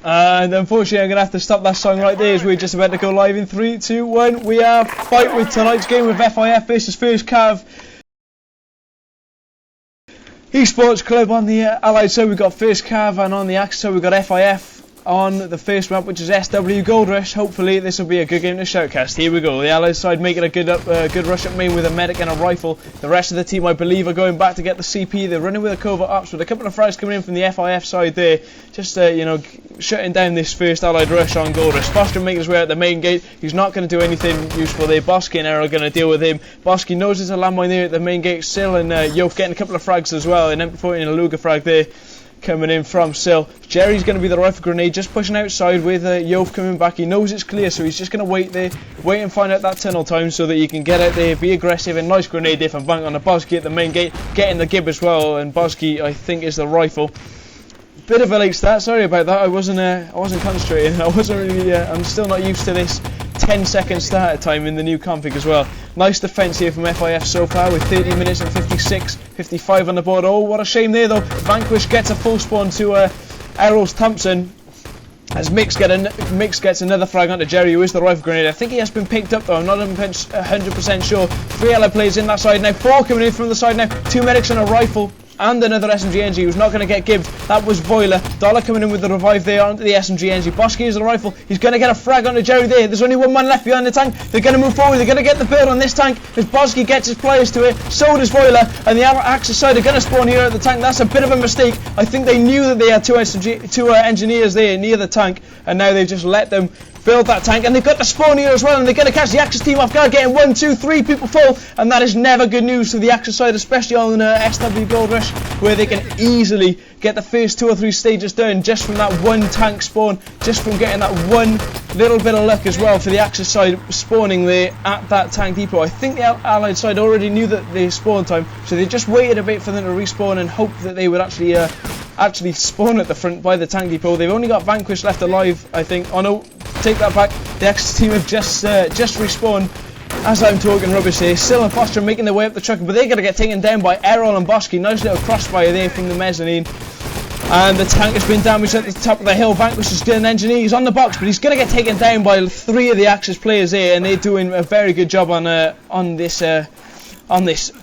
And unfortunately I'm going to have to stop that song right there as we're just about to go live in 3, 2, 1. We are fight with tonight's game with FiF versus 1stCav Esports Club. On the Allied side we've got 1stCav, and on the Axis side we've got FiF on the first map, which is SW Gold Rush. Hopefully this will be a good game to Shoutcast. Here we go. The Allied side making a good rush up main with a medic and a rifle. The rest of the team, I believe, are going back to get the CP. They're running with a covert ops with a couple of frags coming in from the FiF side there, just you know, shutting down this first Allied rush on Gold Rush. Foster making his way out the main gate. He's not going to do anything useful there. Bosky and Errol are going to deal with him. Bosky knows there's a landmine there at the main gate. Sil and Yof getting a couple of frags as well. An MP40 and a Luger frag there coming in from Sil. Jerry's going to be the rifle grenade, just pushing outside with Yof coming back. He knows it's clear, so he's just going to wait there, wait and find out that tunnel time so that he can get out there, be aggressive, and nice grenade there from Bank on the Bosky at the main gate, getting the gib as well, and Bosky, I think, is the rifle. Bit of a late start, sorry about that. I wasn't concentrating. I wasn't really. I'm still not used to this 10-second starter time in the new config as well. Nice defence here from FiF so far with 30 minutes and 55 on the board. Oh, what a shame there though. Vanquish gets a full spawn to Errol's Thompson. As Mix gets another frag onto Jerry, who is the rifle grenade. I think he has been picked up though, I'm not 100% sure. 3 allied players in that side now, 4 coming in from the side now, 2 medics and a rifle. And another SMG NG who's not going to get gibbed. That was Voiler. Dollar coming in with the revive there onto the SMG NG. Bosky is the rifle. He's going to get a frag onto Jerry there. There's only one man left behind the tank. They're going to move forward. They're going to get the build on this tank as Bosky gets his players to it. So does Voiler. And the Axis side are going to spawn here at the tank. That's a bit of a mistake. I think they knew that they had two engineers there near the tank, and now they've just let them build that tank, and they've got the spawn here as well, and they're going to catch the Axis team off guard, getting 1, 2, 3 people full, and that is never good news for the Axis side, especially on SW Gold Rush, where they can easily get the first 2 or 3 stages done just from that one tank spawn, just from getting that one little bit of luck as well for the Axis side spawning there at that tank depot. I think the Allied side already knew that they spawn time, so they just waited a bit for them to respawn and hope that they would actually spawn at the front by the tank depot. They've only got Vanquish left alive, I think. Oh no, take that back. The Axis team have just respawned as I'm talking rubbish here. Sil and Foster making their way up the truck, but they're going to get taken down by Errol and Bosky. Nice little crossfire there from the mezzanine. And the tank has been damaged at the top of the hill. Vanquish is still an engineer. He's on the box, but he's going to get taken down by 3 of the Axis players here, and they're doing a very good job on this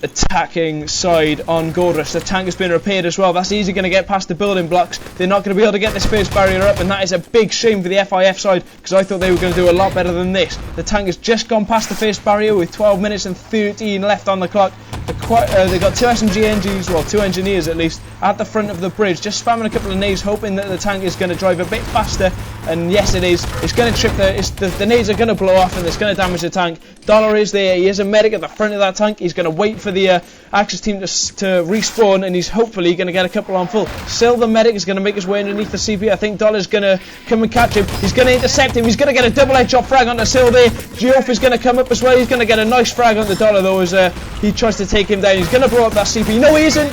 attacking side on Gold Rush. The tank has been repaired as well. That's easy going to get past the building blocks. They're not going to be able to get this first barrier up, and that is a big shame for the FiF side, because I thought they were going to do a lot better than this. The tank has just gone past the first barrier with 12 minutes and 13 left on the clock. They've got 2 SMG NGs, well 2 engineers at least, at the front of the bridge, just spamming a couple of nades, hoping that the tank is going to drive a bit faster, and yes it is. It's going to trip the nades are going to blow off and it's going to damage the tank. Dollar is there, he is a medic at the front of that tank. He's going to wait for the Axis team to respawn, and he's hopefully going to get a couple on full. Sil the medic is going to make his way underneath the CP. I think Dollar's going to come and catch him. He's going to intercept him. He's going to get a double headshot frag onto Sil there. Geoff is going to come up as well. He's going to get a nice frag on the Dollar though as he tries to take him down. He's going to blow up that CP. No he isn't.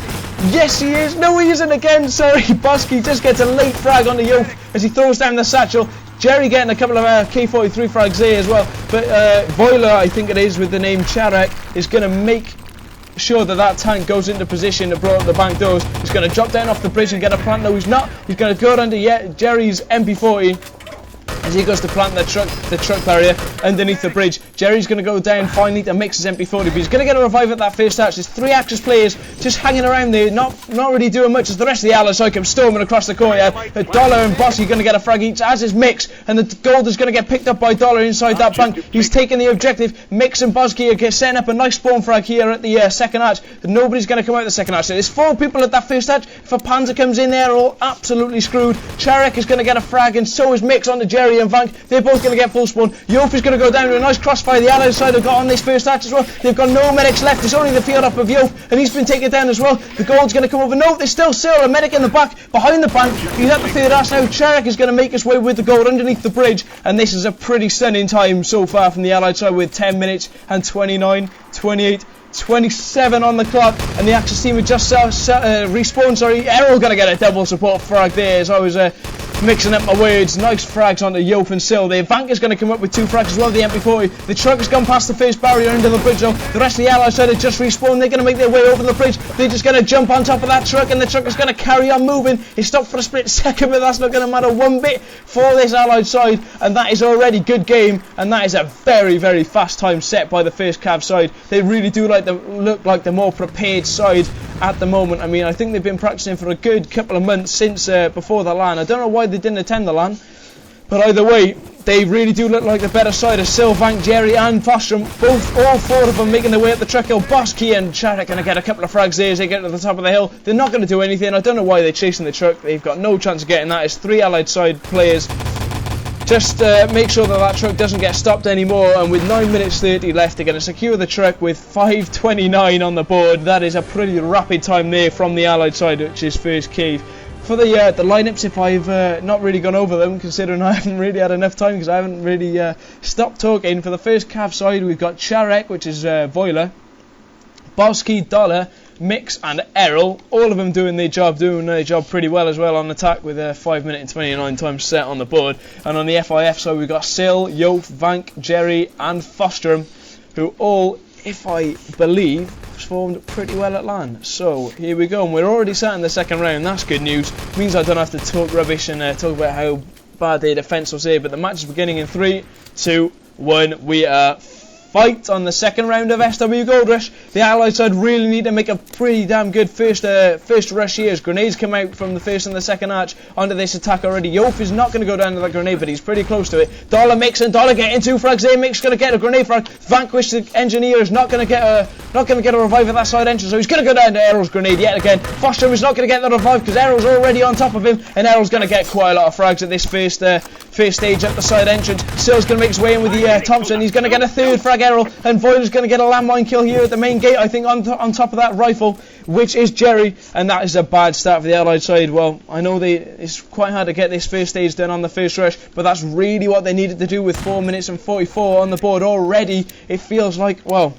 Yes he is. No he isn't again. Sorry. Bosky just gets a late frag on the Yof as he throws down the satchel. Jerry getting a couple of K43 frags there as well. But Voiler, I think it is, with the name Charek, is going to make sure that tank goes into position to blow up the bank doors. He's going to drop down off the bridge and get a plant. No, he's not. He's going to go under Jerry's MP40 as he goes to plant the truck barrier underneath the bridge. Jerry's going to go down finally to mix his MP40, but he's going to get a revive at that first hatch. There's 3 Axis players just hanging around there, not really doing much as the rest of the Allies come storming across the courtyard. Dollar and Bosky are going to get a frag each, as is Mix, and the gold is going to get picked up by Dollar inside that bank. He's taking the objective. Mix and Bosky are setting up a nice spawn frag here at the second hatch. Nobody's going to come out the second hatch. So there's 4 people at that first hatch. If a Panzer comes in there, all absolutely screwed. Charek is going to get a frag, and so is Mix onto Jerry and Vank. They're both going to get full spawn. Yof is going to go down to a nice crossfire. The Allied side have got on this first hatch as well. They've got no medics left. There's only the field up of Yof, and he's been taken down as well. The gold's going to come over. No, there's still Sil, a medic in the back behind the bank. He's at the third hatch now. Charek is going to make his way with the gold underneath the bridge, and this is a pretty stunning time so far from the Allied side with 10 minutes and 29, 28, 27 on the clock, and the Axis team had just respawned. Sorry, Errol going to get a double support frag there as I was mixing up my words. Nice frags onto Yof and Sil. The Vank is going to come up with 2 frags as well, the MP40. The truck has gone past the first barrier under the bridge though. The rest of the Allied side have just respawned. They're going to make their way over the bridge. They're just going to jump on top of that truck, and the truck is going to carry on moving. It stopped for a split second, but that's not going to matter one bit for this Allied side, and that is already good game, and that is a very, very fast time set by the 1stCav side. They really do look like the more prepared side at the moment. I mean, I think they've been practicing for a good couple of months since before the LAN. I don't know why they didn't attend the LAN, but either way, they really do look like the better side of Sil, Vank, Jerry and Fostrom. All 4 of them making their way up the truck hill. Bosky and Charek going to get a couple of frags there as they get to the top of the hill. They're not going to do anything. I don't know why they're chasing the truck. They've got no chance of getting that. It's 3 Allied side players. Just make sure that truck doesn't get stopped anymore, and with 9 minutes 30 left, they're going to secure the truck with 5:29 on the board. That is a pretty rapid time there from the Allied side, which is 1stCav. For the lineups, if I've not really gone over them, considering I haven't really had enough time because I haven't really stopped talking. For the 1stCav side, we've got Charek, which is Voiler, Bosky, Dollar, Mix and Errol, all of them doing their job pretty well as well on attack, with a 5 minute and 29 time set on the board. And on the FIF side, we've got Sil, Yof, Vank, Jerry and Fostrom, who all, if I believe, performed pretty well at LAN. So here we go, and we're already sat in the second round. That's good news. Means I don't have to talk rubbish and talk about how bad their defence was here. But the match is beginning in 3, 2, 1. We are fight on the second round of SW Gold Rush. The Allied side really need to make a pretty damn good first rush here, as grenades come out from the first and the second arch onto this attack already. Yof is not going to go down to that grenade, but he's pretty close to it. Dollar Mix and Dollar getting 2 frags there. Mix going to get a grenade frag. Vanquish the engineer is not going to get a revive at that side entrance, so he's going to go down to Errol's grenade yet again. Foster is not going to get the revive because Errol's already on top of him, and Errol's going to get quite a lot of frags at this first stage up the side entrance. Sil's going to make his way in with the Thompson. He's going to get a 3rd frag, Errol, and Voiler's going to get a landmine kill here at the main gate, I think, on top of that rifle, which is Jerry, and that is a bad start for the Allied side. Well, I know it's quite hard to get this first stage done on the first rush, but that's really what they needed to do with 4 minutes and 44 on the board already. It feels like, well,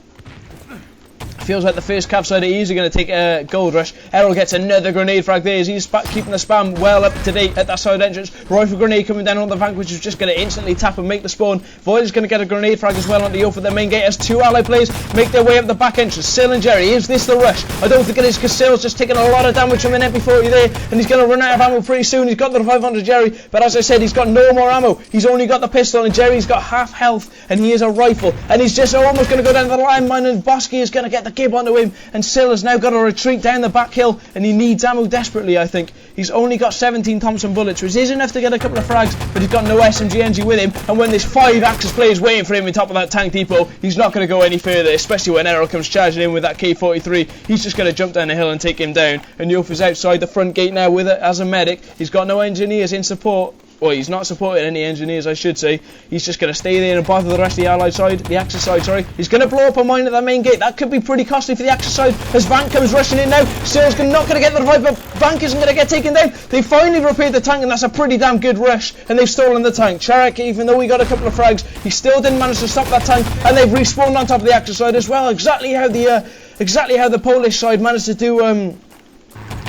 feels like the 1stCav side are easily going to take a gold rush. Errol gets another grenade frag there as he's keeping the spam well up to date at that side entrance. Rifle grenade coming down on the Vank, which is just going to instantly tap and make the spawn. Voiler's going to get a grenade frag as well on the Yof at the main gate as 2 Allied players make their way up the back entrance. Sil and Jerry, is this the rush? I don't think it is, because Sil's just taking a lot of damage from an MP40 there, and he's going to run out of ammo pretty soon. He's got the revive onto Jerry, but as I said, he's got no more ammo. He's only got the pistol, and Jerry's got half health, and he is a rifle, and he's just almost going to go down to the landmine, and Bosky is going to get the gib onto him, and Sil has now got to retreat down the back hill, and he needs ammo desperately, I think. He's only got 17 Thompson bullets, which is enough to get a couple of frags, but he's got no SMG NG with him, and when there's 5 Axis players waiting for him on top of that tank depot, he's not going to go any further, especially when Errol comes charging in with that K43. He's just going to jump down the hill and take him down, and Yof is outside the front gate now with it as a medic. He's got no engineers in support. Well, he's not supporting any engineers, I should say. He's just going to stay there and bother the rest of the Allied side, the Axis side, sorry. He's going to blow up a mine at that main gate. That could be pretty costly for the Axis side as Vank comes rushing in now. Sil's not going to get the revive, but Vank isn't going to get taken down. They finally repaired the tank, and that's a pretty damn good rush, and they've stolen the tank. Charek, even though he got a couple of frags, he still didn't manage to stop that tank, and they've respawned on top of the Axis side as well. Exactly how the Polish side managed to do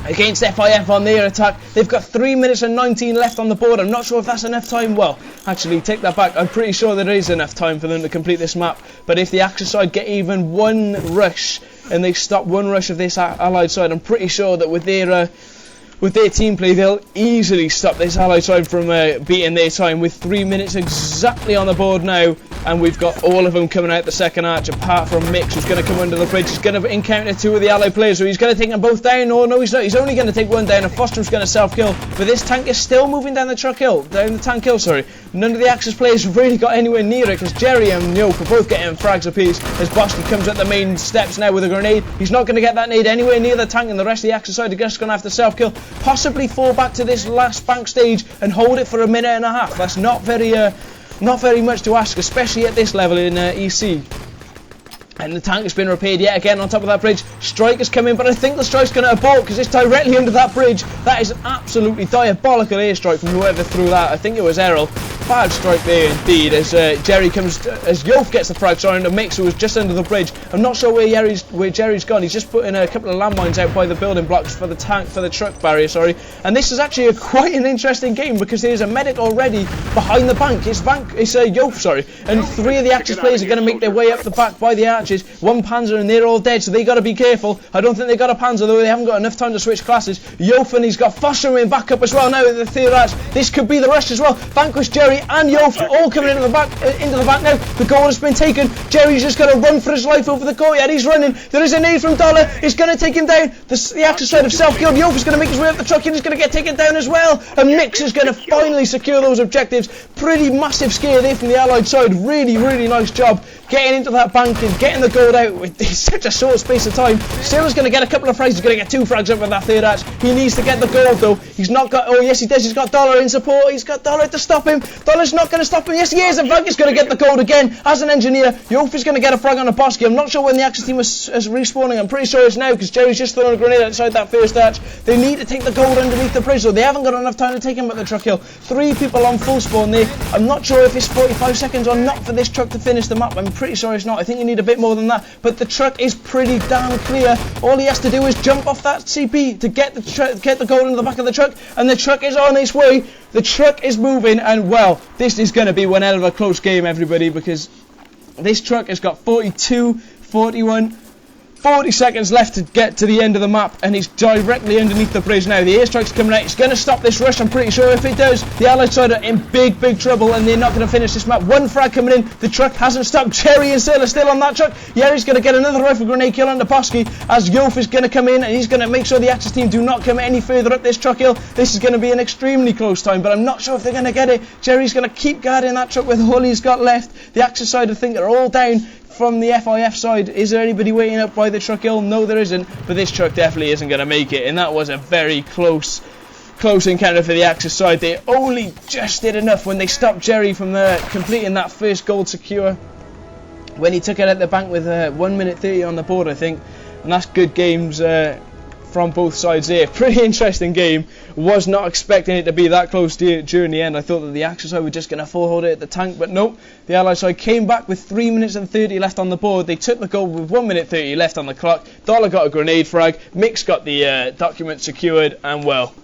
against FIF on their attack. They've got 3 minutes and 19 left on the board. I'm not sure if that's enough time. Well, actually, take that back. I'm pretty sure there is enough time for them to complete this map. But if the Axis side get even one rush, and they stop one rush of this Allied side, I'm pretty sure that with their team play, they'll easily stop this Allied side from beating their time, with 3 minutes exactly on the board now. And we've got all of them coming out the second arch, apart from Mix, who's going to come under the bridge. He's going to encounter 2 of the Allied players, so he's going to take them both down. Oh no, he's not. He's only going to take 1 down, and Foster's going to self-kill. But this tank is still moving down the tank hill, sorry. None of the Axis players have really got anywhere near it, because Jerry and Yof are both getting frags apiece, as Boston comes up the main steps now with a grenade. He's not going to get that nade anywhere near the tank, and the rest of the Axis side are just going to have to self-kill. Possibly fall back to this last bank stage and hold it for a minute and a half. That's not very much to ask, especially at this level in EC. And the tank has been repaired yet again on top of that bridge. Strike has come in, but I think the strike's going to abort because it's directly under that bridge. That is an absolutely diabolical airstrike from whoever threw that. I think it was Errol. bad strike there indeed, as Jerry comes, as Yof gets the frag, sorry, and the mix who was just under the bridge. I'm not sure where Jerry's gone. He's just put in a couple of landmines out by the building blocks for the truck barrier, sorry. And this is actually quite an interesting game, because there's a medic already behind the bank. It's Yof, sorry, and 3 of the Axis players are going to make their way up the back by the arches. 1 Panzer and they're all dead, so they got to be careful. I don't think they got a Panzer, though. They haven't got enough time to switch classes. Yof, and he's got Foster in back up as well now at the 3rd arch. This could be the rush as well. Vanquish, Jerry and Yof all coming into the back now. The goal has been taken. Jerry's just going to run for his life over the courtyard. He's running. There is a nade from Dollar. He's going to take him down. The Axis side of self-killed. Yof is going to make his way up the truck and he's going to get taken down as well. And Mix is going to finally secure those objectives. Pretty massive scare there from the Allied side. Really, really nice job getting into that bank and getting the goal out with such a short space of time. Sailor's going to get a couple of frags. He's going to get 2 frags up with that 3rd arch. He needs to get the goal though. He's not got, oh yes he does, he's got Dollar in support. He's got Dollar to stop him. Dollar's not going to stop him. Yes he is, and Vank is going to get the goal again as an engineer. Yof is going to get a frag on a Bosky. I'm not sure when the Axis team is respawning. I'm pretty sure it's now, because Jerry's just thrown a grenade outside that 1st arch. They need to take the goal underneath the bridge, so they haven't got enough time to take him at the truck hill. 3 people on full spawn there. I'm not sure if it's 45 seconds or not for this truck to finish the map. I'm pretty sure it's not. I think you need a bit more than that, but the truck is pretty damn clear. All he has to do is jump off that CP to get the goal into the back of the truck, and the truck is on its way. The truck is moving, and well, this is going to be one hell of a close game, everybody, because this truck has got 42, 41, 40 seconds left to get to the end of the map, and he's directly underneath the bridge now. The airstrike's coming out. It's going to stop this rush, I'm pretty sure. If it does, the Allied side are in big trouble, and they're not going to finish this map. 1 frag coming in. The truck hasn't stopped. Jerry and Sailor still on that truck. Yeri's going to get another rifle grenade kill on the Bosky, as Yof is going to come in, and he's going to make sure the Axis team do not come any further up this truck hill. This is going to be an extremely close time, but I'm not sure if they're going to get it. Jerry's going to keep guarding that truck with all he's got left. The Axis side, I think, are all down. From the FIF side, is there anybody waiting up by the truck hill? No, there isn't, but this truck definitely isn't going to make it, and that was a very close encounter for the Axis side. They only just did enough when they stopped Jerry from completing that first gold secure, when he took it at the bank with 1 minute 30 on the board, I think, and that's good games from both sides there. Pretty interesting game. Was not expecting it to be that close during the end. I thought that the Axis side were just going to full hold it at the tank, but nope. The Allied side came back with 3 minutes and 30 left on the board. They took the goal with 1 minute 30 left on the clock. Dollar got a grenade frag. Mix got the document secured, and well,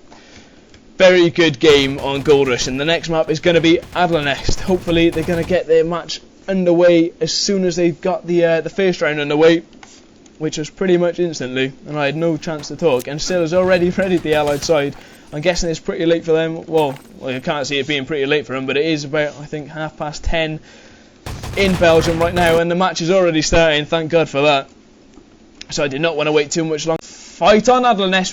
very good game on Gold Rush. And the next map is going to be Adlern next. Hopefully they're going to get their match underway as soon as they've got the first round underway, which was pretty much instantly, and I had no chance to talk, and still is already ready the Allied side. I'm guessing it's pretty late for them. Well, I can't see it being pretty late for them, but it is about, I think, 10:30 in Belgium right now, and the match is already starting, thank God for that. So I did not want to wait too much longer. Fight on, Adlern.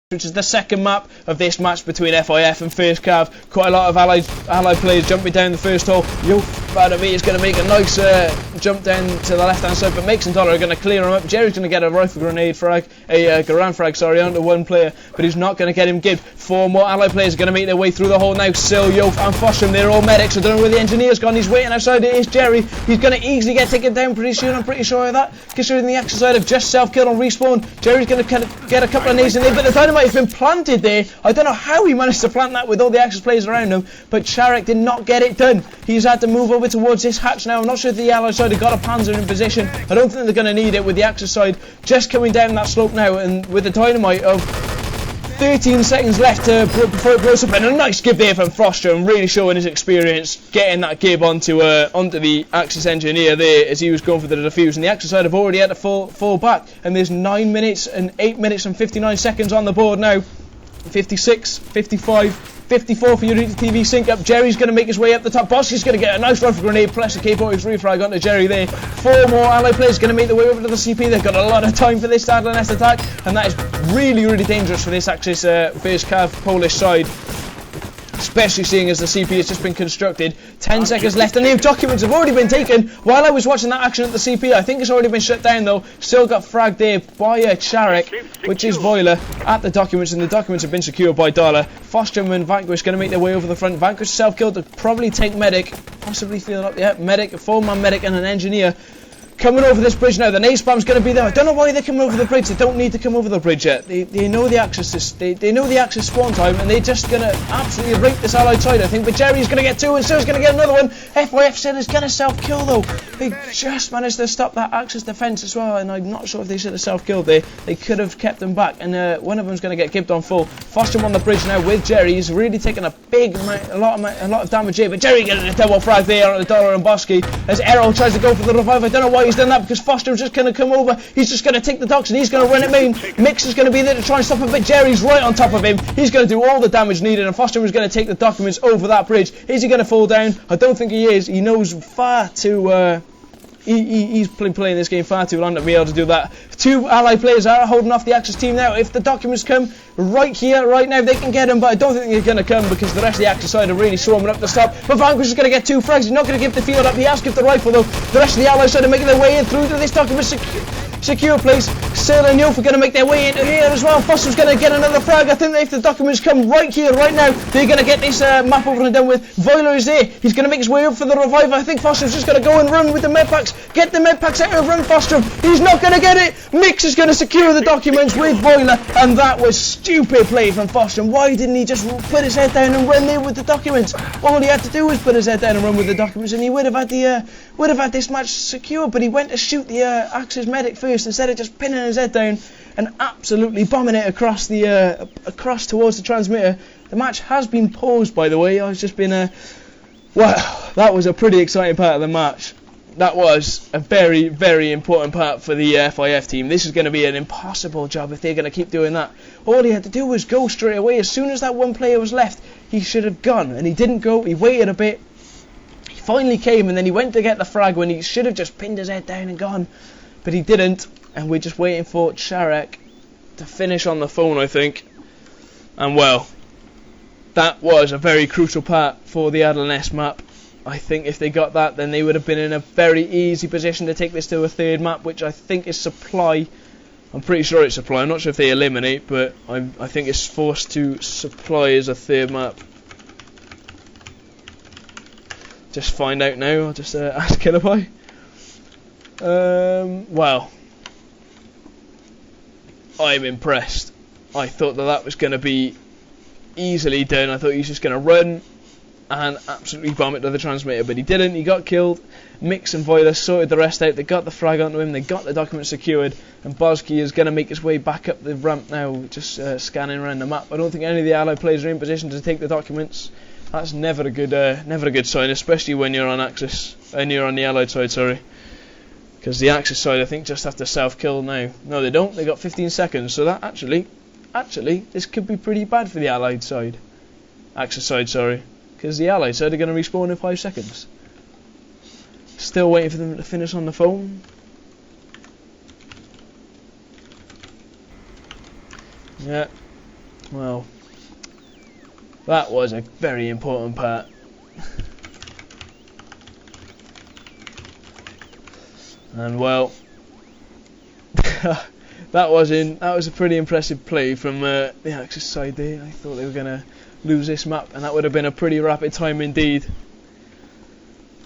Which is the second map of this match between FIF and 1stCav. Quite a lot of allied players jumping down the first hole. Yof out of me is going to make a nice jump down to the left hand side, but Mix and Dollar are going to clear him up. Jerry's going to get a rifle grenade frag, a Garand frag, sorry, onto 1 player, but he's not going to get him gibbed. 4 more allied players are going to make their way through the hole now. Sil, Yof and Fosham, they're all medics. I don't know where the engineer's gone. He's waiting outside. It is Jerry. He's going to easily get taken down pretty soon. I'm pretty sure of that, considering the Axis side have just self-killed on respawn. Jerry's going to get a couple of nades in there, but the dynamite has been planted there. I don't know how he managed to plant that with all the Axis players around him, but Sharek did not get it done. He's had to move over towards this hatch now. I'm not sure if the Allied side have got a Panzer in position. I don't think they're going to need it, with the Axis side just coming down that slope now, and with the dynamite of 13 seconds left before it blows up, and a nice give there from Foster, and really showing his experience getting that gib onto the Axis engineer there as he was going for the defuse. And the Axis side have already had to fall back, and there's 9 minutes and 8 minutes and 59 seconds on the board now. 56, 55, 54 for Eureka TV sync up. Jerry's going to make his way up the top. Bosky's going to get a nice rifle grenade plus a K-43 frag onto Jerry there. 4 more allied players going to make their way over to the CP. They've got a lot of time for this Adlern attack, and that is really, really dangerous for this Axis 1stCav Polish side, especially seeing as the CP has just been constructed. 10 seconds left, and the documents have already been taken. While I was watching that action at the CP, I think it's already been shut down though. Still got fragged there by Charek, which is Voiler, at the documents, and the documents have been secured by Dollar. Fostrom and Vanquish going to make their way over the front. Vanquish self-killed to probably take medic, possibly field up, yeah, medic, a 4-man medic and an engineer. coming over this bridge now. The nade spam's going to be there. I don't know why they're coming over the bridge. They don't need to come over the bridge yet. They know the Axis. They know the Axis spawn time, and they're just going to absolutely rape this allied side, I think. But Jerry's going to get 2, and so's going to get another one. FiF said is going to self-kill though. They just managed to stop that Axis defense as well, and I'm not sure if they should have self-killed there. They could have kept them back, and one of them's going to get gibbed on full. Foster on the bridge now with Jerry. He's really taking a lot of damage here, but Jerry getting a double frag there on the Dollar and Bosky as Errol tries to go for the revive. I don't know why he's done that, because Foster's just going to come over. He's just going to take the docks and he's going to run it main. Mix is going to be there to try and stop him, but Jerry's right on top of him. He's going to do all the damage needed, and Foster is going to take the documents over that bridge. Is he going to fall down? I don't think he is. He knows far too... He's been playing this game far too long to be able to do that. 2 allied players are holding off the Axis team now. If the documents come right here, right now, they can get them, but I don't think they're going to come because the rest of the Axis side are really swarming up the stop. But Vanquish is going to get 2 frags. He's not going to give the field up. He has to give the rifle though. The rest of the allied side are making their way in through to this document secure place. Sil and Yof are going to make their way into here as well. Foster's going to get another frag. I think that if the documents come right here, right now, they're going to get this map over and done with. Voiler is there. He's going to make his way up for the revive. I think Foster's just going to go and run with the medpacks. Get the medpacks out of run, Foster. He's not going to get it. Mix is going to secure the documents with Voiler, and that was stupid play from Foster. Why didn't he just put his head down and run there with the documents? All he had to do was put his head down and run with the documents, and he would have had this match secure. But he went to shoot the Axis medic first instead of just pinning his head down and absolutely bombing it across towards the transmitter. The match has been paused, by the way. I've just been wow, that was a pretty exciting part of the match. That was a very, very important part for the FiF team. This is going to be an impossible job if they're going to keep doing that. All he had to do was go straight away. As soon as that one player was left, he should have gone, and he didn't go. He waited a bit. He finally came, and then he went to get the frag when he should have just pinned his head down and gone, but he didn't. And we're just waiting for Charek to finish on the phone, I think. And well, that was a very crucial part for the Adlern map. I think if they got that, then they would have been in a very easy position to take this to a 3rd map, which I think is Supply. I'm pretty sure it's Supply. I'm not sure if they eliminate, but I think it's forced to Supply as a 3rd map. Just find out now. I'll just ask Killerboy. Well, I'm impressed. I thought that was going to be easily done. I thought he was just going to run and absolutely bomb it to the transmitter, but he didn't. He got killed. Mix and Voiler sorted the rest out. They got the frag onto him. They got the document secured, and Bosky is going to make his way back up the ramp now, just scanning around the map. I don't think any of the allied players are in position to take the documents. That's never a good sign, especially when you're on Axis and you're on the allied side. Sorry. Because the Axis side, I think, just have to self-kill now. No, they don't. They got 15 seconds. So that actually, this could be pretty bad for the Allied side. Axis side, sorry. Because the Allied side are going to respawn in 5 seconds. Still waiting for them to finish on the phone. Yeah. Well, that was a very important part. And well, that was a pretty impressive play from the Axis side there. I thought they were going to lose this map, and that would have been a pretty rapid time indeed.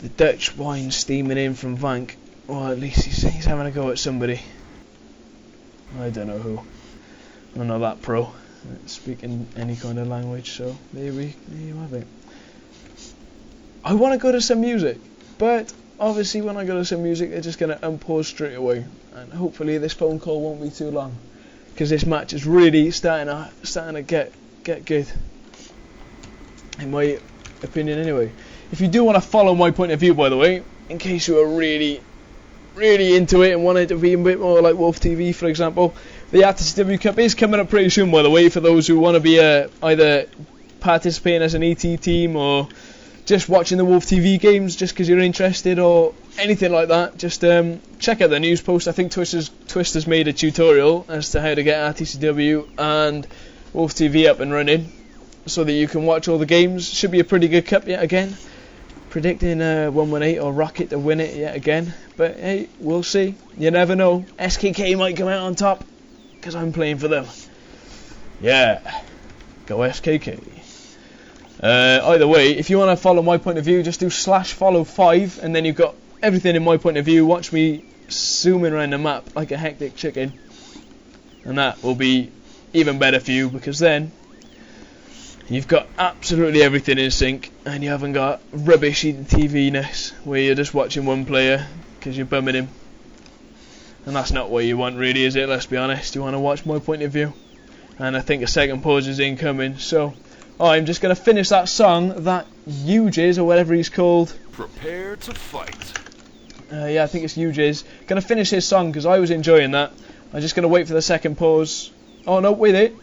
The Dutch wine steaming in from Vank. Or at least he's having a go at somebody. I don't know who. I'm not that pro at speaking any kind of language, so there you have it. I want to go to some music, but obviously when I go to some music they're just going to unpause straight away, and hopefully this phone call won't be too long, because this match is really starting to get good, in my opinion anyway. If you do want to follow my point of view, by the way, in case you are really into it and want it to be a bit more like Wolf TV, for example, the EuroCup is coming up pretty soon, by the way, for those who want to be either participating as an ET team or just watching the Wolf TV games just because you're interested or anything like that. Just check out the news post. I think Twister's made a tutorial as to how to get RTCW and Wolf TV up and running so that you can watch all the games. Should be a pretty good cup yet again. Predicting 118 or Rocket to win it yet again, but hey, we'll see. You never know. SKK might come out on top because I'm playing for them. Yeah, go SKK. Either way, if you want to follow my point of view, just do /follow5, and then you've got everything in my point of view. Watch me zooming around the map like a hectic chicken. And that will be even better for you, because then you've got absolutely everything in sync, and you haven't got rubbishy TV-ness where you're just watching one player because you're bumming him. And that's not what you want, really, is it? Let's be honest. You want to watch my point of view. And I think a second pause is incoming. So I'm just going to finish that song that Ujiz, or whatever he's called. Prepare to fight. Yeah, I think it's Ujiz. Going to finish his song because I was enjoying that. I'm just going to wait for the second pause. Oh no, wait it.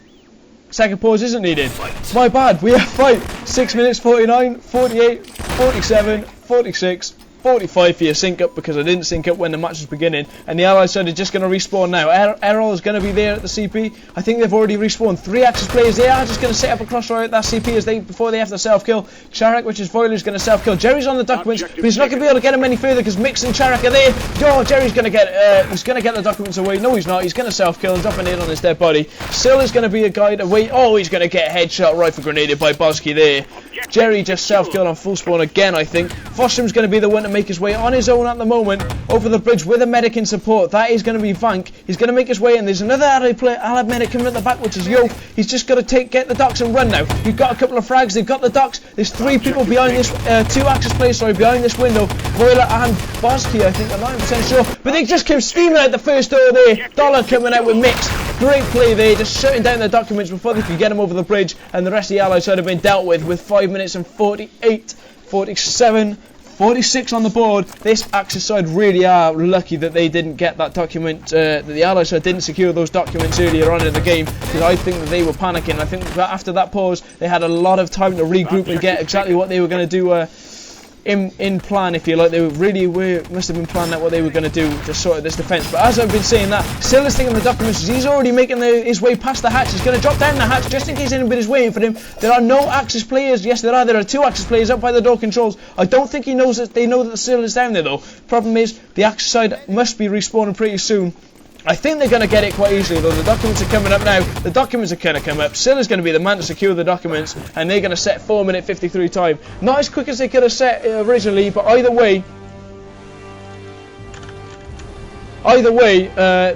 Second pause isn't needed. Fight. My bad. We have fight. 6 minutes 49, 48, 47, 46. 45 for your sync up, because I didn't sync up when the match was beginning, and the Allied side are just going to respawn now. Errol is going to be there at the CP. I think they've already respawned 3 Axis players. They are just going to set up a crossfire at that CP as before they have to self-kill. Charak, which is Voiler, is going to self-kill. Jerry's on the documents, but he's not going to be able to get him any further because Mix and Charak are there. Oh, Jerry's going to get he's going to get the documents away. No, he's not. He's going to self-kill and drop a nade on his dead body. Sil is going to be a guy to wait. Oh, he's going to get headshot rifle grenaded by Bosky there. Jerry just self-killed on full spawn again, I think. Fosterham's going to be the one to make his way on his own at the moment over the bridge with a medic in support. That is going to be Vank. He's going to make his way in. There's another Allied medic coming at the back, which is Yo. He's just got to get the docks and run now. You've got a couple of frags. They've got the docks. There's 3 people behind this, 2 Axis players, behind this window. Voiler and Bosky, I think, I'm not 100% sure. But they just came steaming out the first door there. Dollar coming out with Mix. Great play there, just shutting down the documents before they could get him over the bridge, and the rest of the Allied side have been dealt with 5 minutes and 48, 47, 46 on the board. This Axis side really are lucky that they didn't get that document, that the Allied side didn't secure those documents earlier on in the game, because I think that they were panicking. I think that after that pause, they had a lot of time to regroup and get exactly what they were going to do in plan, if you like. They must have been planning out what they were going to do to sort of this defence. But as I've been saying that, still is thinking the documents, he's already making his way past the hatch. He's going to drop down the hatch just in case anybody's waiting for him. There are no Axis players. Yes, there are 2 Axis players up by the door controls. I don't think he knows that they know that the Sil is down there though. Problem is, the Axis side must be respawning pretty soon. I think they're going to get it quite easily though. The documents are coming up now. The documents are going to come up. Sil is going to be the man to secure the documents, and they're going to set 4 minute 53 time. Not as quick as they could have set originally, but either way,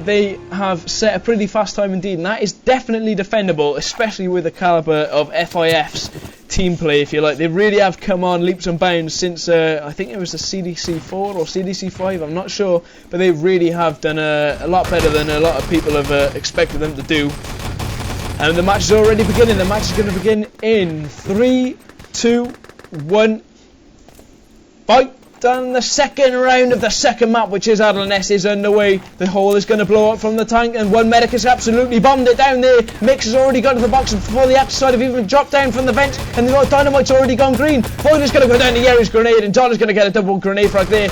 they have set a pretty fast time indeed, and that is definitely defendable, especially with the calibre of FIF's team play, if you like. They really have come on leaps and bounds since I think it was the CDC4 or CDC5, I'm not sure, but they really have done a lot better than a lot of people have expected them to do. And the match is already beginning. The match is going to begin in 3, 2, 1, fight! And the second round of the second map, which is Adlern S, is underway. The hole is going to blow up from the tank, and one medic has absolutely bombed it down there. Mix has already got to the box, and before the Axis side have even dropped down from the vent, and the dynamite's already gone green. Voiler's going to go down to Yeri's grenade, and Dollar's going to get a double grenade frag there.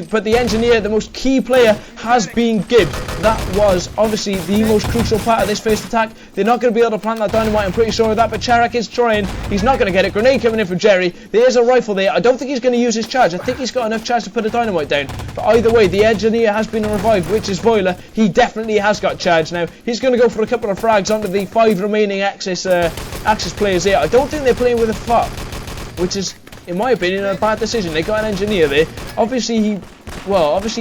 But the engineer, the most key player, has been gibbed. That was obviously the most crucial part of this first attack. They're not going to be able to plant that dynamite, I'm pretty sure of that, but Charak is trying. He's not going to get it. Grenade coming in from Jerry. There's a rifle there. I don't think he's going to use his charge. I think he's got enough charge to put a dynamite down. But either way, the engineer has been revived, which is Voiler. He definitely has got charge now. He's going to go for a couple of frags onto the 5 remaining Axis players here. I don't think they're playing with a FOP, which is, in my opinion, a bad decision. They got an engineer there. Obviously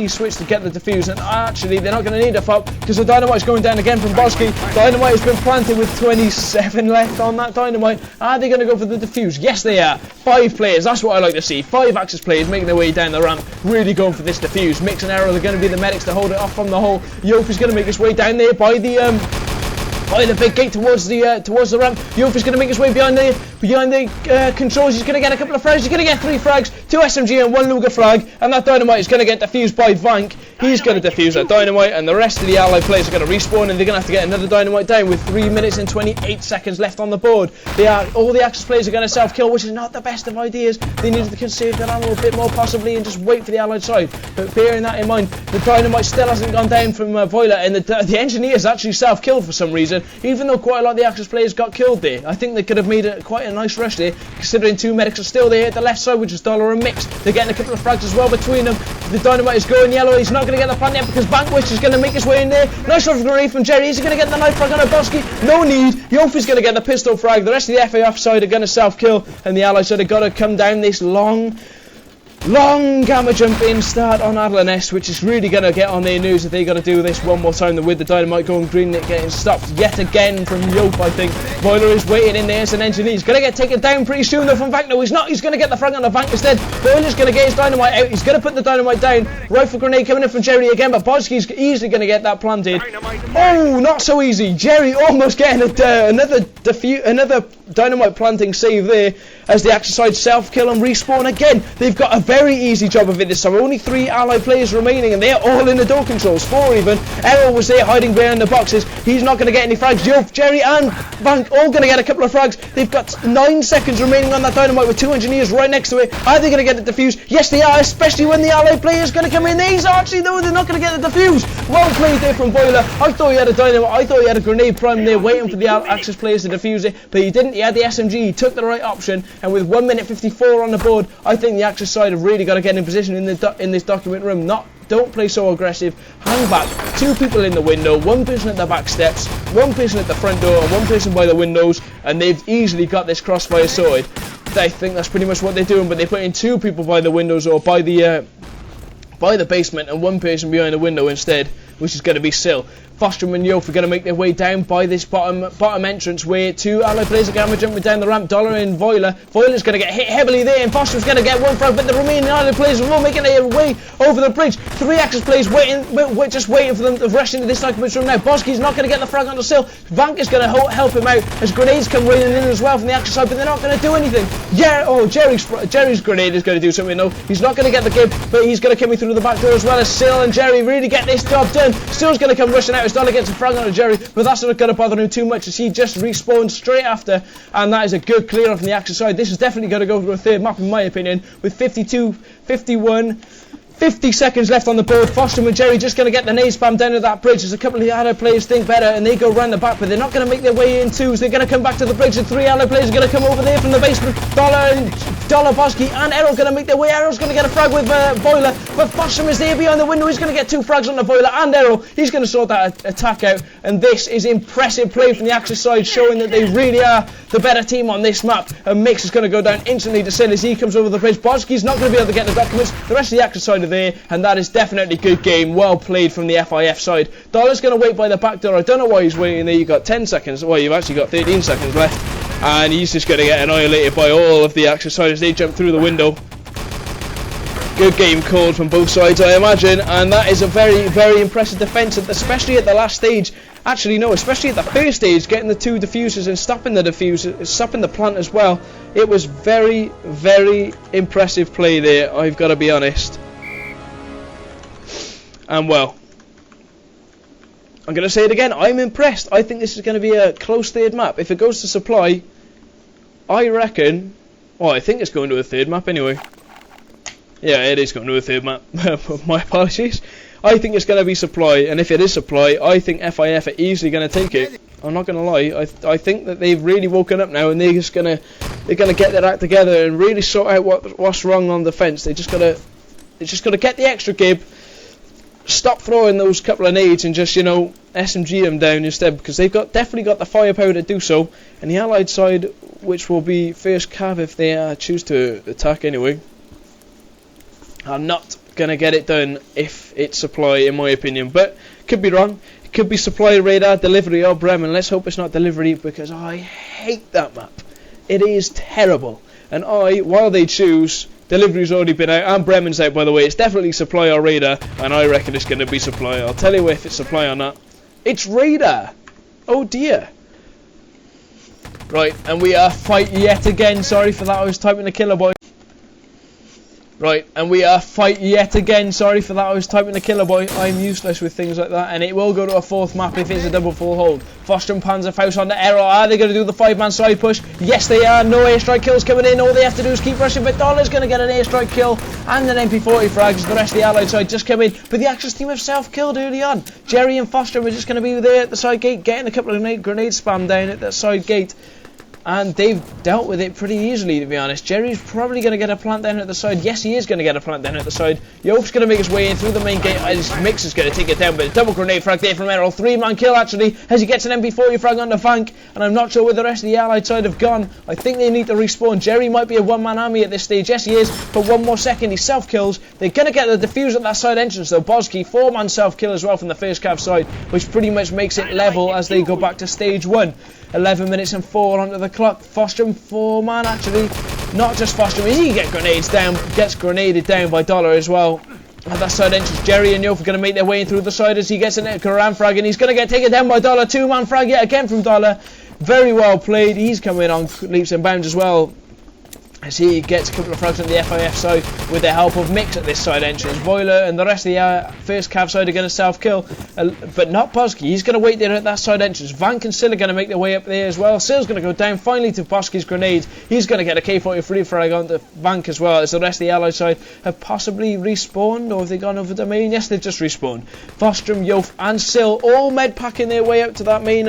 he switched to get the defuse, and actually they're not going to need a FOP because the dynamite's going down again from Bosky. Dynamite has been planted with 27 left on that dynamite. Are they going to go for the defuse? Yes, they are. 5 players, that's what I like to see. 5 Axis players making their way down the ramp, really going for this defuse. Mix and Errol are going to be the medics to hold it off from the hole. Yof is going to make his way down there by the big gate towards the ramp. Yof is going to make his way behind the controls. He's going to get a couple of frags. He's going to get 3 frags, 2 SMG and 1 Luger frag, and that dynamite is going to get defused by Vank. He's going to defuse that dynamite, and the rest of the Allied players are going to respawn, and they're going to have to get another dynamite down with 3 minutes and 28 seconds left on the board. All the Axis players are going to self-kill, which is not the best of ideas. They needed to conserve their ammo a bit more possibly and just wait for the Allied side. But bearing that in mind, the dynamite still hasn't gone down from Voiler, and the engineers actually self-killed for some reason, even though quite a lot of the Axis players got killed there. I think they could have made quite a nice rush there, considering 2 medics are still there at the left side, which is Dollar and Mix. They're getting a couple of frags as well between them. The dynamite is going yellow. He's not going to get the plant yet because Vanquish is going to make his way in there. Nice rifle grenade from Jerry. Is he going to get the knife frag on a Bosky? No need. Yof is going to get the pistol frag. The rest of the FAF side are going to self-kill, and the Allied side have got to come down this long Long gamma jump in start on Adlern, which is really going to get on their nerves if they got to do this one more time. With the dynamite going green, it getting stopped yet again from Yope, I think. Voiler is waiting in there as an engineer. He's going to get taken down pretty soon though from Vank. No, he's not. He's going to get the front on the Vank instead. Voiler's going to get his dynamite out. He's going to put the dynamite down. Rifle grenade coming in from Jerry again, but Boski's easily going to get that planted. Oh, not so easy. Jerry almost getting another dynamite planting save there as they exercise self-kill and respawn again. They've got a very easy job of it this time. Only 3 allied players remaining and they're all in the door controls. 4 even. Errol was there hiding behind the boxes. He's not going to get any frags. Yope, Jerry and Vank all going to get a couple of frags. They've got 9 seconds remaining on that dynamite with 2 engineers right next to it. Are they going to get the defuse? Yes they are, especially when the allied player is going to come in. He's actually though they're not going to get the defuse. Well played there from Voiler. I thought he had a dynamite. I thought he had a grenade prime there waiting for the Axis players to defuse it, but he didn't. He had the SMG. He took the right option, and with 1 minute 54 on the board, I think the Axis side have really got to get in position in this document room. Don't play so aggressive. Hang back. 2 people in the window, 1 person at the back steps, 1 person at the front door, and 1 person by the windows, and they've easily got this crossfire sorted. I think that's pretty much what they're doing, but they put in 2 people by the windows or by the basement, and 1 person behind the window instead, which is going to be Sil. Fostrom and Yope are going to make their way down by this bottom entrance where 2 allied players are gamma jumping down the ramp. Dollar and Voiler. Voiler's going to get hit heavily there, and Fostrom's going to get 1 frag, but the remaining allied players are all making their way over the bridge. 3 Axis players just waiting for them to rush into this document room now. Boski's not going to get the frag on the Sil. Vank is going to help him out as grenades come raining in as well from the Axis side, but they're not going to do anything. Yeah, oh, Jerry's grenade is going to do something though. He's not going to get the gib, but he's going to come in through the back door as well as Sil and Jerry really get this job done. Sil's going to come rushing out as Dollar gets a frag on Jerry, but that's not going to bother him too much as he just respawned straight after, and that is a good clear on from the Axis side. This is definitely going to go to a 3rd map in my opinion, with 52, 51, 50 seconds left on the board. Foster and Jerry just going to get the nade spam down to that bridge as a couple of the allied players think better and they go round the back, but they're not going to make their way in twos. They're going to come back to the bridge and 3 allied players are going to come over there from the basement. Dollar, Boski and Errol going to make their way. Errol's going to get a frag with Voiler, but Foster is there behind the window. He's going to get 2 frags on the Voiler and Errol. He's going to sort that attack out, and this is impressive play from the Axis side, showing that they really are the better team on this map. And Mix is going to go down instantly to Sil as he comes over the bridge. Boski's not going to be able to get the documents. The rest of the Axis side are there, and that is definitely good game. Well played from the FiF side. Dollar's going to wait by the back door. I don't know why he's waiting there. You've got 10 seconds. Well, you've actually got 13 seconds left. And he's just going to get annihilated by all of the Axis side as they jump through the window. Good game called from both sides, I imagine. And that is a very, very impressive defence, especially at the last stage. Actually, no, especially at the first stage, getting the 2 diffusers and stopping the plant as well. It was very, very impressive play there, I've got to be honest. And well, I'm going to say it again, I'm impressed. I think this is going to be a close 3rd map. If it goes to supply, I reckon, well, I think it's going to a 3rd map anyway. Yeah, it is going to a 3rd map. My apologies. I think it's going to be supply, and if it is supply, I think FiF are easily going to take it. I'm not going to lie. I think that they've really woken up now, and they're going to get their act together and really sort out what's wrong on the fence. They just got to get the extra gib. Stop throwing those couple of nades and just, you know, SMG them down instead, because they've definitely got the firepower to do so. And the allied side, which will be 1stCav if they choose to attack anyway, are not going to get it done if it's supply, in my opinion. But could be wrong. It could be supply, radar, delivery, or Bremen. Let's hope it's not delivery, because I hate that map. It is terrible. And while they choose, delivery's already been out, and Bremen's out, by the way. It's definitely supply or radar, and I reckon it's going to be supply. I'll tell you if it's supply or not. It's radar! Oh dear. Right, and we are fight yet again. Sorry for that, I was typing the killer boy. Right, and we are fight yet again. Sorry for that, I was typing the killer boy. I'm useless with things like that, and it will go to a 4th map if it's a double full hold. Foster and Panzerfaust on the Error. Are they going to do the 5-man side push? Yes, they are. No airstrike kills coming in. All they have to do is keep rushing, but Dollar's going to get an airstrike kill and an MP40 frags. The rest of the allied side just come in, but the Axis team have self-killed early on. Jerry and Foster are just going to be there at the side gate, getting a couple of grenades spammed down at that side gate. and they've dealt with it pretty easily, to be honest. Jerry's probably going to get a plant down at the side. Yes, he is going to get a plant down at the side. Yof's going to make his way in through the main gate. Mix is going to take it down, but a double grenade frag there from Errol. 3-man kill, actually, as he gets an MP40 frag on the flank, and I'm not sure where the rest of the Allied side have gone. I think they need to respawn. Jerry might be a one-man army at this stage. Yes, he is. For one more second, he self-kills. They're going to get the defuse at that side entrance, though. Bosky, 4-man self-kill as well from the 1stCav side, which pretty much makes it level as they go back to stage 1. 11 minutes and 4 onto the clock. Fostrom, 4-man actually. Not just Fostrom, he get grenades down, gets grenaded down by Dollar as well. At that side entrance, Jerry and Yof are going to make their way in through the side as he gets an Koran frag, and he's going to get taken down by Dollar. 2-man frag yet again from Dollar. Very well played. He's coming on leaps and bounds as well, as he gets a couple of frags on the FiF side with the help of Mix at this side entrance. Boiler and the rest of the 1stCav side are going to self-kill, but not Bosky. He's going to wait there at that side entrance. Vank and Sil are going to make their way up there as well. Sil's going to go down finally to Bosky's grenades. He's going to get a K43 frag onto Vank as well, as the rest of the Allied side have possibly respawned, or have they gone over the main? Yes, they've just respawned. Fostrom, Yof and Sil all med packing their way up to that main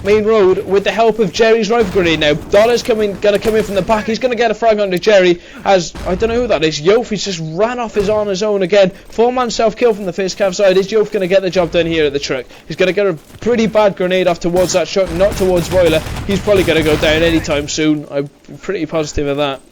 main road with the help of Jerry's rifle grenade. Now Dollar's going to come in from the back. He's going to get a frag onto Jerry, as I don't know who that is. Yof, he's just ran off on his own again. 4-man self-kill from the 1stCav side. Is Yof going to get the job done here at the truck? He's going to get a pretty bad grenade off towards that truck, not towards Boiler. He's probably going to go down anytime soon. I'm pretty positive of that.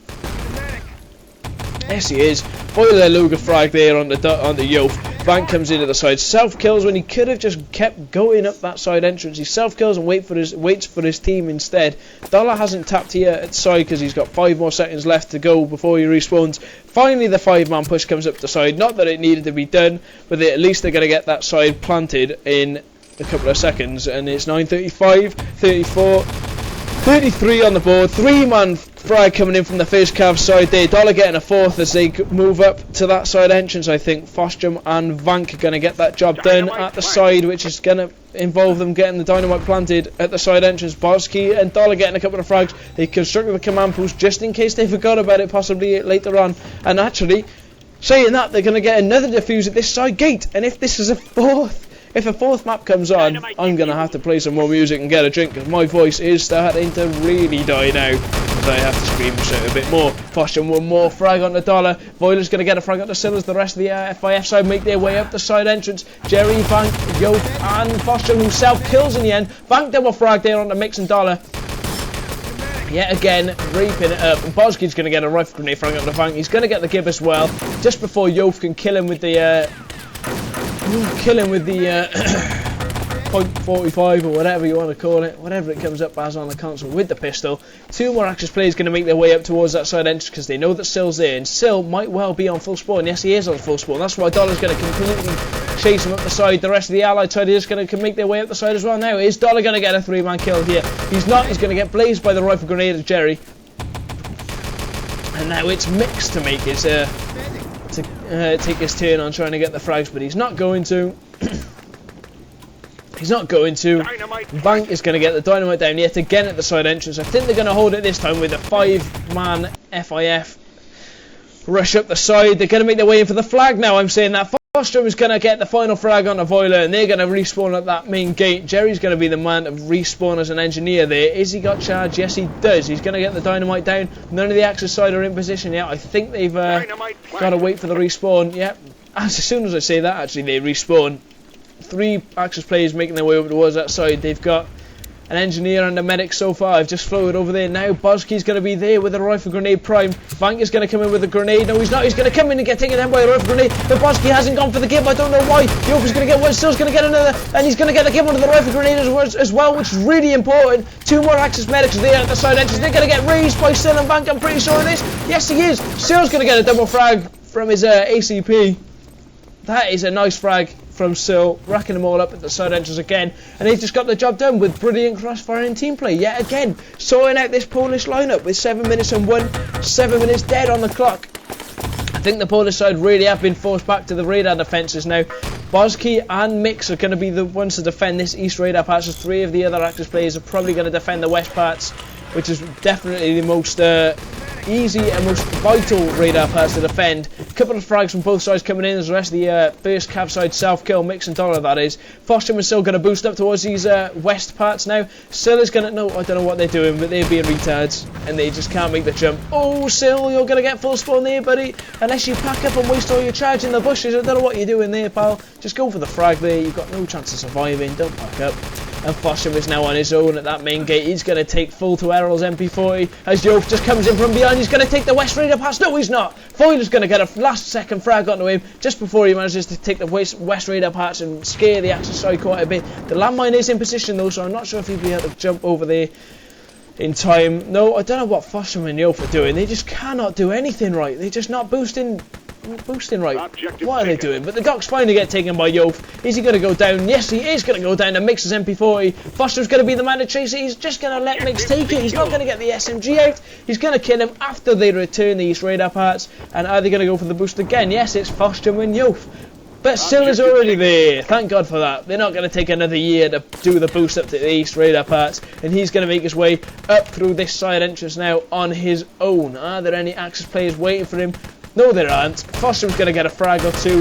Yes, he is. Boiler Luger frag there on the Yof. Vank comes into the side, self-kills when he could have just kept going up that side entrance. He self-kills and waits for his team instead. Dollar hasn't tapped here at the side because he's got 5 more seconds left to go before he respawns. Finally, the 5-man push comes up the side. Not that it needed to be done, but at least they're going to get that side planted in a couple of seconds. And it's 9:35, 34, 33 on the board. 3-man frag coming in from the 1stCav side there. Dollar getting a 4th as they move up to that side entrance. I think Fostrom and Vank are going to get that job done at the side, which is going to involve them getting the dynamite planted at the side entrance. Bosky and Dollar getting a couple of frags. They constructed the command post just in case they forgot about it possibly later on. And actually, saying that, they're going to get another defuse at this side gate. And if this is a 4th, if a 4th map comes on, I'm going to have to play some more music and get a drink, because my voice is starting to really die now, because I have to scream and shout a bit more. Fostrom, 1 more frag on the Dollar. Boiler's going to get a frag on the Sil as the rest of the FiF side make their way up the side entrance. Jerry, Vank, Yof and Fostrom, who self-kills in the end. Vank double frag there on the Mix and Dollar. Yet again, raping it up. And Bosky's going to get a rifle grenade frag on the Vank. He's going to get the gib as well, just before Yof can kill him with the .45 or whatever you want to call it, whatever it comes up as on the console with the pistol. 2 more Axis players going to make their way up towards that side entrance because they know that Sil's there, and Sil might well be on full spawn. Yes, he is on full spawn. That's why Dollar's going to completely chase him up the side. The rest of the Allied side is going to make their way up the side as well. Now, is Dollar going to get a 3-man kill here? He's not. He's going to get blazed by the rifle grenade of Jerry. And now it's Mix to make his take his turn on trying to get the frags, but he's not going to. He's not going to. Vank is going to get the dynamite down yet again at the side entrance. I think they're going to hold it this time with a 5-man FiF rush up the side. They're going to make their way in for the flag now. I'm saying that Fostrom is going to get the final frag on the Voiler, and they're going to respawn at that main gate. Jerry's going to be the man to respawn as an engineer there. Is he got charged? Yes, he does. He's going to get the dynamite down. None of the Axis side are in position yet. I think they've got to wait for the respawn. Yep. As soon as I say that, actually, they respawn. 3 Axis players making their way over towards that side. They've got an engineer and a medic so far. I've just floated over there. Now Bosky's going to be there with a rifle grenade prime. Vank is going to come in with a grenade. No, he's not. He's going to come in and get taken down by a rifle grenade. But Bosky hasn't gone for the gib. I don't know why. Yof is going to get one. Still's going to get another. And he's going to get the gib onto the rifle grenade as well, which is really important. 2 more Axis medics there at the side entrance. They're going to get raised by Sil and Vank. I'm pretty sure of this. Yes, he is. Still's going to get a double frag from his ACP. That is a nice frag from Sil, racking them all up at the side entrance again, and they've just got the job done with brilliant crossfire and team play yet again, sorting out this Polish lineup with 7 minutes and 7 minutes dead on the clock. I think the Polish side really have been forced back to the radar defences now. Bosky and Mix are going to be the ones to defend this east radar patch, as 3 of the other Axis players are probably going to defend the west parts, which is definitely the most easy and most vital radar parts to defend. A couple of frags from both sides coming in. There's the rest of the 1stCav side self-kill, Mix and Dollar that is. Foster is still going to boost up towards these west parts now. Sill is going to, no, I don't know what they're doing, but they're being retards and they just can't make the jump. Oh, Sill, you're going to get full spawn there, buddy. Unless you pack up and waste all your charge in the bushes. I don't know what you're doing there, pal. Just go for the frag there. You've got no chance of surviving. Don't pack up. And Foster is now on his own at that main gate. He's going to take full to Errol's MP40 as Yof just comes in from behind. He's going to take the West Raider pass. No, he's not. Foyler's going to get a last second frag onto him just before he manages to take the West Raider pass and scare the Axis side quite a bit. The landmine is in position though, so I'm not sure if he'll be able to jump over there in time. No, I don't know what Foster and Yof are doing. They just cannot do anything right. They're just not boosting right. What are they doing? But the Doc's finally get taken by Yof. Is he going to go down? Yes, he is going to go down to Mix's MP40. Foster's going to be the man to chase it. He's just going to let Mix take it. He's not going to get the SMG out. He's going to kill him after they return the East radar parts. And are they going to go for the boost again? Yes, it's Foster and Yof. But Sill is already there. Thank God for that. They're not going to take another year to do the boost up to the East radar parts. And he's going to make his way up through this side entrance now on his own. Are there any Axis players waiting for him? No, there aren't. Foster was going to get a frag or two.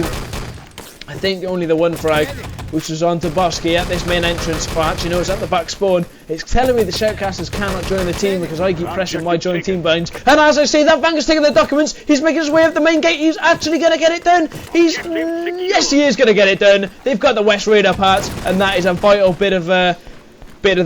I think only the one frag, which was on Toboski at this main entrance. But actually, no, it's at the back spawn. It's telling me the Shoutcasters cannot join the team because I keep pressing my join team buttons. And as I say, that Vanger's taking the documents. He's making his way up the main gate. He's actually going to get it done. Yes, he is going to get it done. They've got the West radar parts, and that is a vital bit of the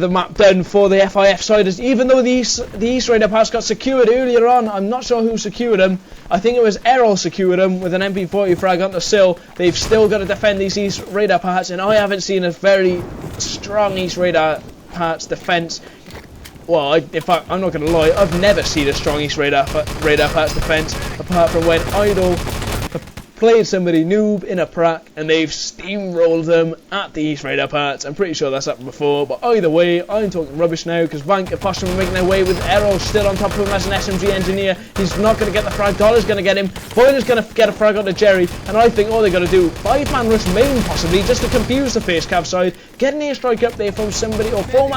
map done for the FiF siders. Even though the East radar parts got secured earlier on, I'm not sure who secured them. I think it was Errol secured them with an MP40 frag onto Sill. They've still got to defend these East radar parts, and I haven't seen a very strong East radar parts defense. Well, in fact, I'm not going to lie, I've never seen a strong East radar parts defense apart from when Idol played somebody noob in a prac and they've steamrolled them at the East radar parts. I'm pretty sure that's happened before, but either way, I'm talking rubbish now because Vank and Foster are making their way with Errol still on top of him as an SMG engineer. He's not going to get the frag. Dollar's going to get him. Boiler's going to get a frag onto Jerry, and I think all they're going to do, 5-man rush main possibly, just to confuse the 1stCav side, get an airstrike up there from somebody, or 4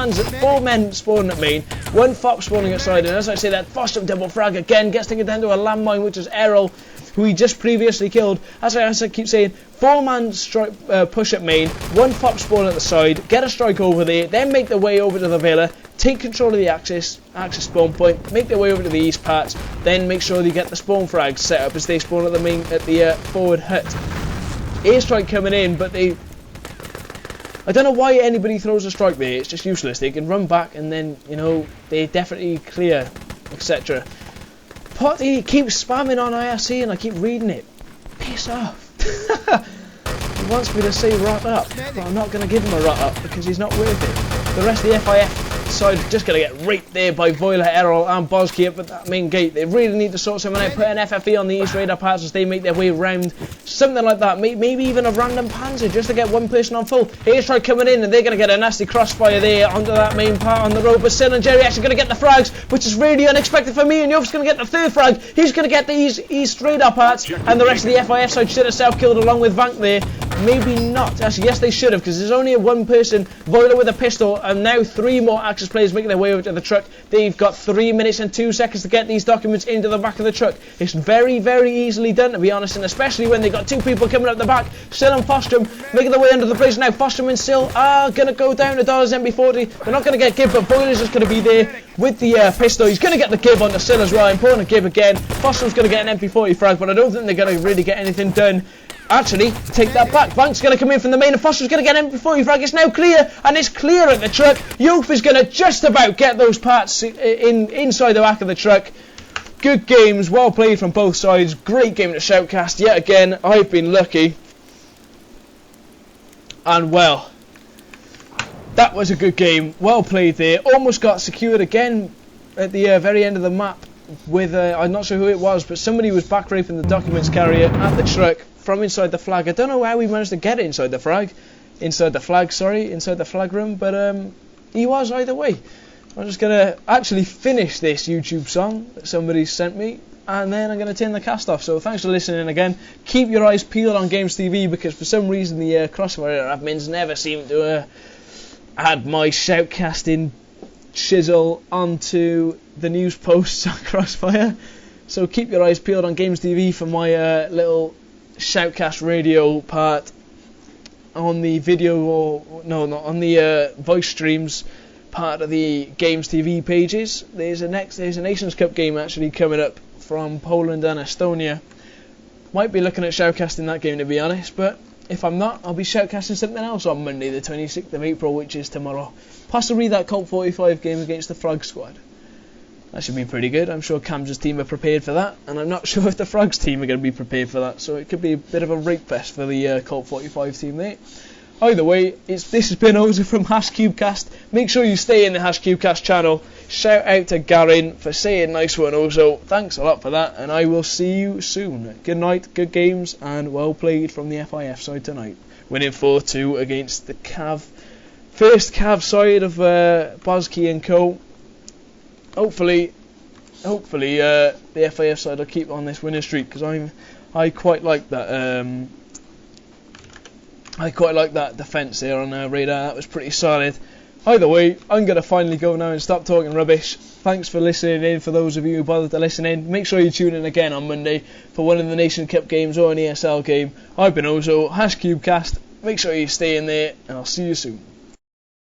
men spawning at main, 1 FOP spawning at side, and as I say that, Foster double frag again, gets taken down to a landmine, which is Errol, who he just previously killed. As I keep saying, 4-man strike push at main, 1 FOP spawn at the side, get a strike over there, then make their way over to the villa, take control of the Axis spawn point, make their way over to the East parts, then make sure they get the spawn frags set up as they spawn at the forward hut. Airstrike coming in, but I don't know why anybody throws a strike there. It's just useless. They can run back and then, you know, they definitely clear, etc. Potty keeps spamming on IRC and I keep reading it. Piss off. He wants me to say rot up, but I'm not going to give him a rot up because he's not worth it. The rest of the FiF side is just going to get raped there by Voiler, Errol and Boski up at that main gate. They really need to sort something out, put an FFE on the East radar parts as they make their way around. Something like that, maybe even a random panzer just to get one person on full. Airstrike coming in and they're going to get a nasty crossfire there onto that main part on the road. But Sill and Jerry actually going to get the frags, which is really unexpected for me. And Yof's going to get the 3rd frag. He's going to get the East radar parts, and the rest of the FiF side should have self-killed along with Vank there. Maybe not. Actually, yes, they should have, because there's only one person, Voiler with a pistol, and now 3 more Axis players making their way over to the truck. They've got 3 minutes and 2 seconds to get these documents into the back of the truck. It's very, very easily done, to be honest, and especially when they've got 2 people coming up the back. Sill and Fostrom making their way under the place now. Fostrom and Sill are going to go down to Dollar's MP40. They're not going to get Gib, but Voiler's just going to be there with the pistol. He's going to get the Gib onto Sill as well. Important Gib again. Fostrom's going to get an MP40 frag, but I don't think they're going to really get anything done. Actually, take that back. Vank's going to come in from the main and Foster's going to get him before he frag. It's now clear, and it's clear at the truck. Yof is going to just about get those parts inside the back of the truck. Good games, well played from both sides. Great game to Shoutcast. Yet again, I've been lucky. And well, that was a good game. Well played there. Almost got secured again at the very end of the map with, I'm not sure who it was, but somebody was back raping the documents carrier at the truck from inside the flag. I don't know how we managed to get it inside the flag room, but he was either way. I'm just going to actually finish this YouTube song that somebody sent me, and then I'm going to turn the cast off. So thanks for listening again. Keep your eyes peeled on Games TV, because for some reason the Crossfire admins never seem to add my shoutcasting chisel onto the news posts on Crossfire. So keep your eyes peeled on Games TV for my little Shoutcast radio part on the video, or no, not on the voice streams part of the Games TV pages. There's a Nations Cup game actually coming up from Poland and Estonia. Might be looking at shoutcasting that game, to be honest, but if I'm not, I'll be shoutcasting something else on Monday the 26th of April, which is tomorrow. Possibly that Colt 45 game against the Frog squad. That should be pretty good. I'm sure Cam's team are prepared for that, and I'm not sure if the Frogs team are going to be prepared for that, so it could be a bit of a rape fest for the Colt 45 team there. Either way, this has been Owzo from #Cubecast. Make sure you stay in the #Cubecast channel. Shout out to Garin for saying nice one, Owzo. Thanks a lot for that, and I will see you soon. Good night, good games, and well played from the FiF side tonight. Winning 4-2 against the Cav. 1stCav side of Bozkey and Co. Hopefully the FiF side will keep on this winning streak, because I quite like that. I quite like that defence there on radar. That was pretty solid. Either way, I'm going to finally go now and stop talking rubbish. Thanks for listening in. For those of you who bothered to listen in, make sure you tune in again on Monday for one of the Nation Cup games or an ESL game. I've been Owzo, #Cubecast. Make sure you stay in there, and I'll see you soon.